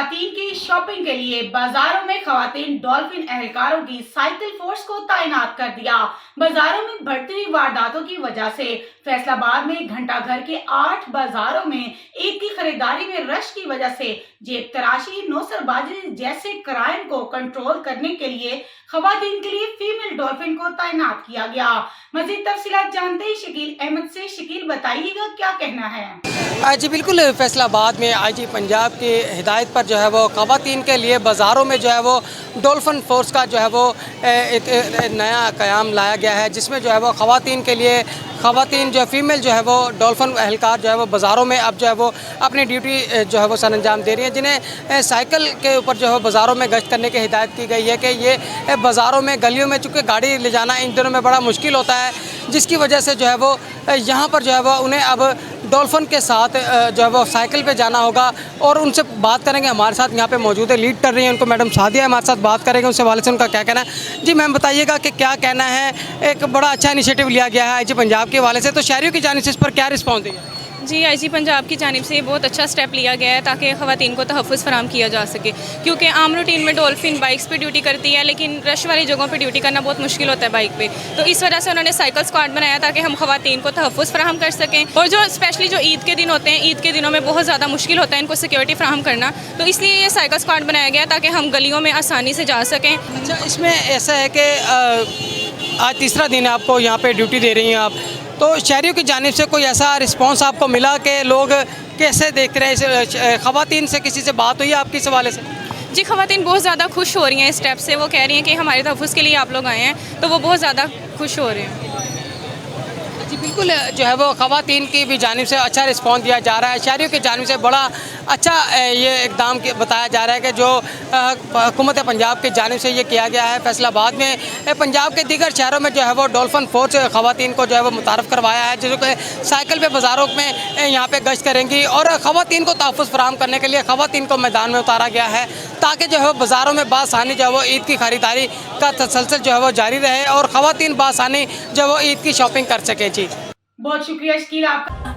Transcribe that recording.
खवातीन की शॉपिंग के लिए बाजारों में खवातीन डॉल्फिन एहलकारों की साइकिल फोर्स को तैनात कर दिया। बाजारों में बढ़ती हुई वारदातों की वजह से फैसलाबाद में घंटाघर के 8 बाजारों में ईद की खरीदारी में रश की वजह से जेब तराशी, नौसरबाजी जैसे क्राइम को कंट्रोल करने के लिए खवातीन के लिए फीमेल डॉल्फिन को तैनात किया गया। मजीद तफसीलात जानते ही शकील अहमद से। शकील, बताइएगा क्या कहना है? जी बिल्कुल, फैसलाबाद में आईजी पंजाब की हिदायत पर जो है वो ख़वातीन के लिए बाज़ारों में जो है वो डॉल्फिन फोर्स का जो है वो एक नया क़याम लाया गया है, जिसमें जो है वो ख़वातीन के लिए ख़वातीन जो फीमेल जो है वो डॉल्फिन एहलकार जो है वो बाज़ारों में अब जो है वो अपनी ड्यूटी जो है वो सर अंजाम दे रही हैं, जिन्हें साइकिल के ऊपर जो है बाज़ारों में गश्त करने की हिदायत की गई है कि ये बाज़ारों में गलियों में चूँकि गाड़ी ले जाना इन दिनों में बड़ा मुश्किल होता है, जिसकी वजह से जो है वो यहाँ पर जो है वो उन्हें अब डॉल्फिन के साथ जो है वो साइकिल पे जाना होगा। और उनसे बात करेंगे, हमारे साथ यहाँ पे मौजूद है, लीड कर रही हैं उनको मैडम सादिया, हमारे साथ बात करेंगे उससे वाले से उनका क्या कहना है। जी मैम, बताइएगा कि क्या कहना है, एक बड़ा अच्छा इनिशिएटिव लिया गया है आईजी पंजाब के हवाले से, तो शहरियों की जानिब से इस पर क्या रिस्पॉन्स दिया? जी, आईजी पंजाब की जानिब से ये बहुत अच्छा स्टेप लिया गया है ताकि ख़वातीन को तहफ़्फ़ुज़ फ़राहम किया जा सके, क्योंकि आम रूटीन में डॉल्फिन बाइक्स पे ड्यूटी करती है, लेकिन रश वाली जगहों पे ड्यूटी करना बहुत मुश्किल होता है बाइक पे। तो इस वजह से उन्होंने साइकिल स्क्वाड बनाया ताकि हम ख़वातीन को तहफ़्फ़ुज़ फ़राहम कर सकें। और जो स्पेशली जो ईद के दिन होते हैं, ईद के दिनों में बहुत ज़्यादा मुश्किल होता है इनको सिक्योरिटी फ़राहम करना, तो इसलिए ये साइकिल स्क्वाड बनाया गया ताकि हम गलियों में आसानी से जा सकें। अच्छा, इसमें ऐसा है कि आज तीसरा दिन आपको यहाँ पर ड्यूटी दे रही हैं आप, तो शहरियों की जानिब से कोई ऐसा रिस्पांस आपको मिला कि लोग कैसे देख रहे हैं? ख़वातीन से किसी से बात हुई है आपकी इस हवाले से? जी, ख़वातीन बहुत ज़्यादा खुश हो रही हैं इस स्टेप से। वो कह रही हैं कि हमारे तहफ़्फ़ुज़ के लिए आप लोग आए हैं, तो वो बहुत ज़्यादा खुश हो रहे हैं। जी बिल्कुल, जो है वो ख़वातीन की भी जानिब से अच्छा रिस्पॉन्स दिया जा रहा है, शहरियों की जानिब से बड़ा अच्छा ये इक़दाम बताया जा रहा है कि जो हुकूमत पंजाब की जानिब से ये किया गया है। फैसलाबाद में पंजाब के दीगर शहरों में जो है वो डॉल्फिन फोर्स ख़वातीन को जो है वो मुतारफ़ करवाया है, जो कि साइकिल पे बाज़ारों में यहाँ पे गश्त करेंगी। और ख़वातीन को तहफ़्फ़ुज़ फ़राहम करने के लिए ख़वातीन को मैदान में उतारा गया है ताकि जो है बाज़ारों में बासानी जो है वो ईद की ख़रीदारी का तसलसल जो है वो जारी रहे और ख़वातीन बासानी जो है वो ईद की शॉपिंग कर सकें। जी बहुत शुक्रिया शकील आपका।